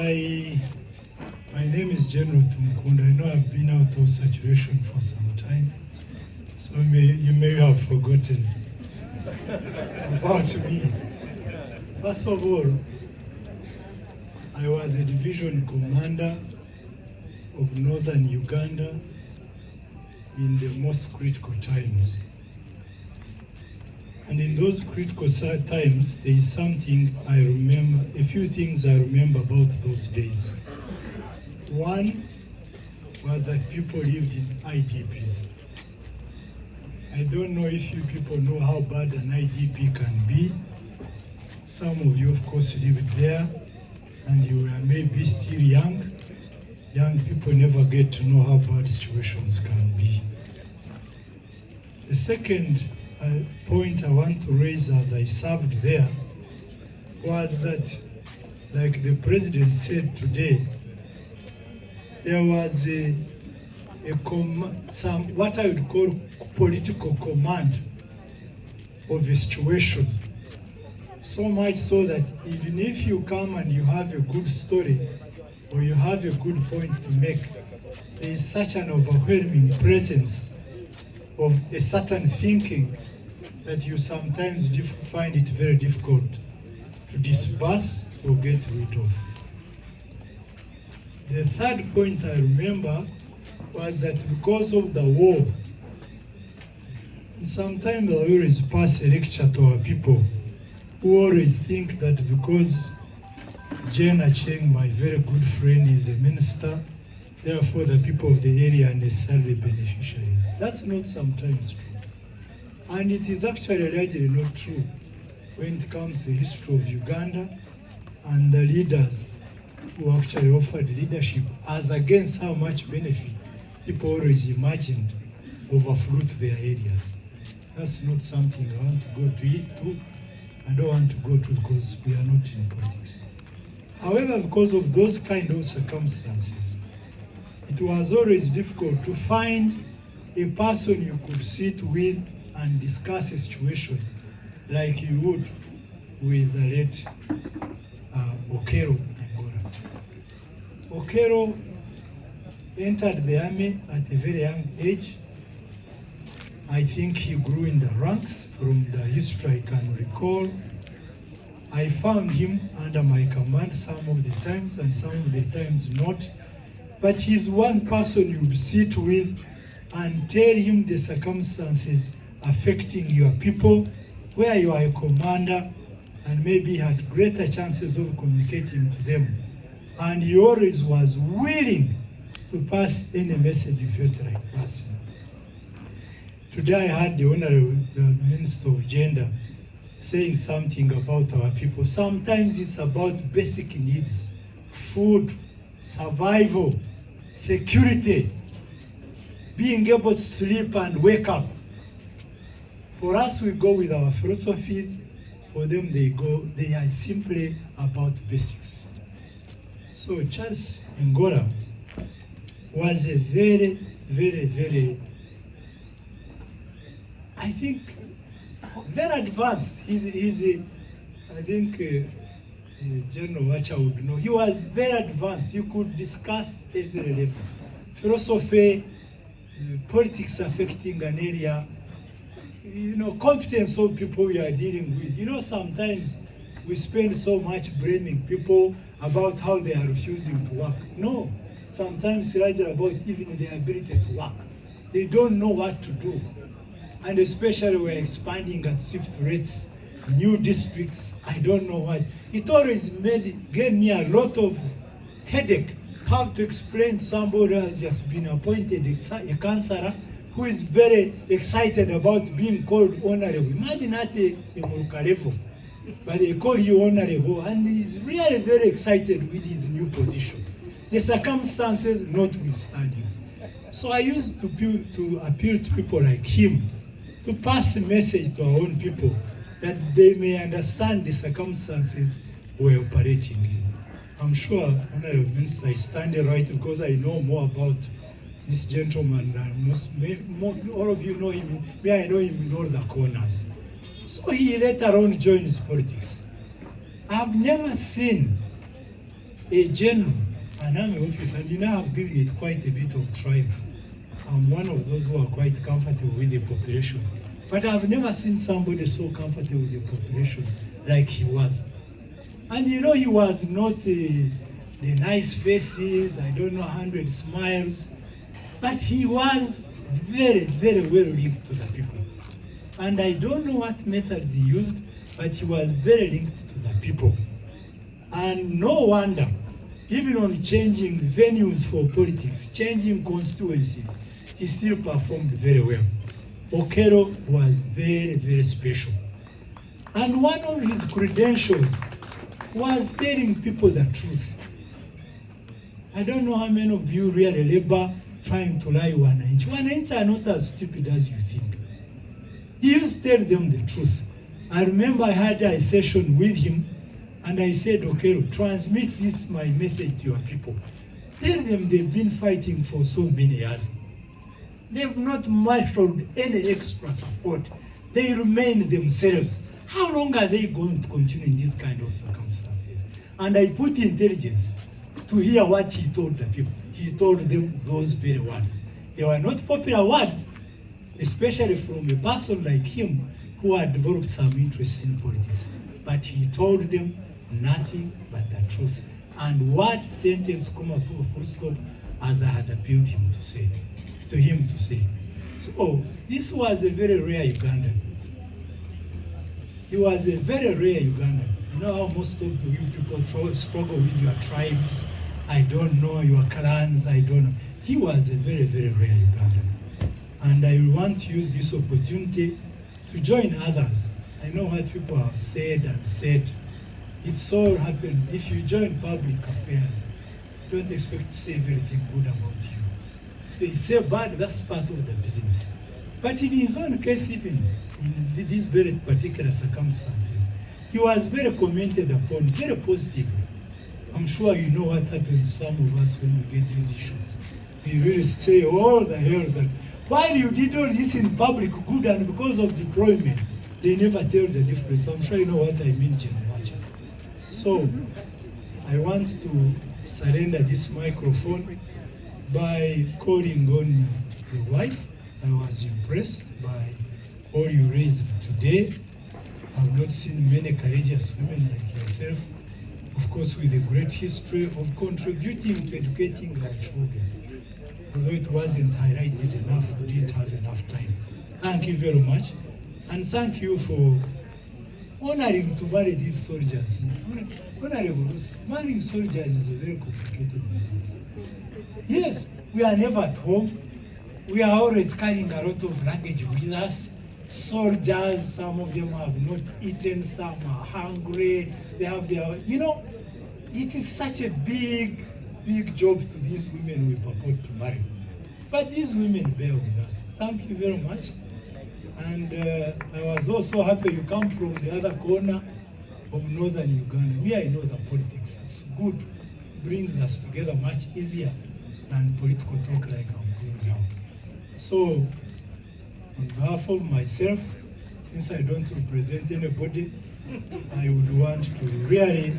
My name is General Tumukudde. I know I've been out of saturation for some time, so you may have forgotten about me. First of all, I was a division commander of northern Uganda in the most critical times. And in those critical times, there is something I remember, a few things I remember about those days. One was that people lived in IDPs. I don't know if you people know how bad an IDP can be. Some of you, of course, lived there, and you were maybe still young. Young people never get to know how bad situations can be. The second point I want to raise as I served there was that, like the president said today, there was some what I would call political command of a situation. So much so that even if you come and you have a good story or you have a good point to make, there is such an overwhelming presence of a certain thinking that you sometimes find it very difficult to disperse or get rid of. The third point I remember was that because of the war, and sometimes I always pass a lecture to our people who always think that because Jane Acheng, my very good friend, is a minister, therefore the people of the area are necessarily beneficiaries. That's not sometimes true. And it is actually largely not true when it comes to the history of Uganda and the leaders who actually offered leadership as against how much benefit people always imagined overflew to their areas. That's not something I want to go to. I don't want to go to because we are not in politics. However, because of those kind of circumstances, it was always difficult to find a person you could sit with and discuss a situation like you would with the late Okero Engola. Okero entered the army at a very young age. I think he grew in the ranks from the history I can recall. I found him under my command some of the times and some of the times not. But he's one person you'd sit with and tell him the circumstances affecting your people, where you are a commander, and maybe had greater chances of communicating to them. And he always was willing to pass any message you felt like passing. Today I had the Honorable Minister of Gender saying something about our people. Sometimes it's about basic needs, food, survival, security, being able to sleep and wake up. For us, we go with our philosophies. For them, they are simply about basics. So Charles Engola was a very, very, very, I think, very advanced. I think General Wacha would know. He was very advanced. You could discuss every level. Philosophy, politics affecting an area, competence of people we are dealing with. Sometimes we spend so much blaming people about how they are refusing to work. No, sometimes it's rather about even their ability to work. They don't know what to do. And especially we're expanding at swift rates, new districts, I don't know what. It always gave me a lot of headache how to explain somebody who has just been appointed a councillor who is very excited about being called honorable. Imagine at a Muluka level, but they call you honorable, and he's really very excited with his new position. The circumstances notwithstanding. So I used to appeal to people like him to pass a message to our own people that they may understand the circumstances we're operating in. I'm sure, Honorable Minister, I stand right because I know more about this gentleman than all of you know him. Me, I know him in all the corners. So he later on joined politics. I've never seen a general, an army officer, and you know I've given it quite a bit of tribe. I'm one of those who are quite comfortable with the population. But I've never seen somebody so comfortable with the population like he was. And you know, he was not the nice faces, I don't know, 100 smiles, but he was very, very well linked to the people. And I don't know what methods he used, but he was very linked to the people. And no wonder, even on changing venues for politics, changing constituencies, he still performed very well. Okello was very, very special. And one of his credentials was telling people the truth. I don't know how many of you really labor trying to lie one inch. One inch are not as stupid as you think. He used to tell them the truth. I remember I had a session with him, and I said, okay, transmit this, my message to your people. Tell them they've been fighting for so many years. They've not marshaled any extra support. They remain themselves. How long are they going to continue in this kind of circumstances? And I put intelligence to hear what he told the people. He told them those very words. They were not popular words, especially from a person like him who had developed some interest in politics. But he told them nothing but the truth. And what sentence, comma, full stop, as I had appealed him to say. To him to say. So this was a very rare Ugandan. He was a very rare Ugandan. You know how most of you people struggle with your tribes. I don't know your clans. I don't know. He was a very, very rare Ugandan. And I want to use this opportunity to join others. I know what people have said and said. It so happens if you join public affairs, don't expect to say everything good about you. They say bad, that's part of the business. But in his own case, even in these very particular circumstances, he was very commented upon, very positively. I'm sure you know what happened to some of us when we get these issues. We really say all the hell that while you did all this in public good and because of deployment, they never tell the difference. I'm sure you know what I mean, General. So I want to surrender this microphone by calling on your wife. I was impressed by all you raised today. I've not seen many courageous women like yourself, of course with a great history of contributing to educating our children. Although it wasn't highlighted enough, we didn't have enough time. Thank you very much. And thank you for honoring to marry these soldiers. Honorable, marrying soldiers is a very complicated business. Yes, we are never at home. We are always carrying a lot of luggage with us. Soldiers, some of them have not eaten, some are hungry, they have their, you know, it is such a big, big job to these women we purport to marry. But these women bear with us. Thank you very much. And I was also happy you come from the other corner of northern Uganda. Me, I know the politics. It's good. It brings us together much easier than political talk like I'm doing now. So, on behalf of myself, since I don't represent anybody, I would want to really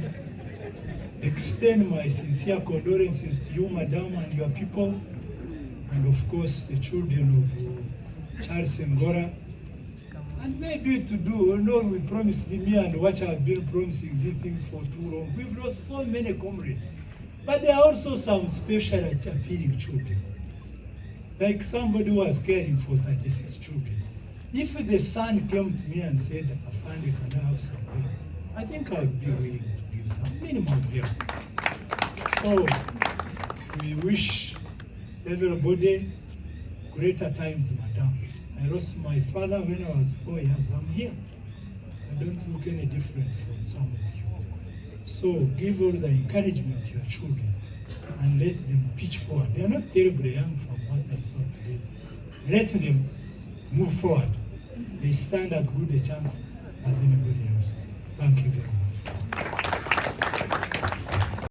extend my sincere condolences to you, Madam, and your people, and of course the children of Charles Engola. And maybe to do, although we promised me and what I've been promising these things for too long. We've lost so many comrades. But there are also some special appealing children. Like somebody who was caring for 36 children. If the son came to me and said, Afandi, can I have something? I think I would be willing to give some minimum help. So we wish everybody greater times, Madam. I lost my father when I was 4 years. I'm here. I don't look any different from some of you. So give all the encouragement to your children and let them pitch forward. They are not terribly young from what I saw today. Let them move forward. They stand as good a chance as anybody else. Thank you very much.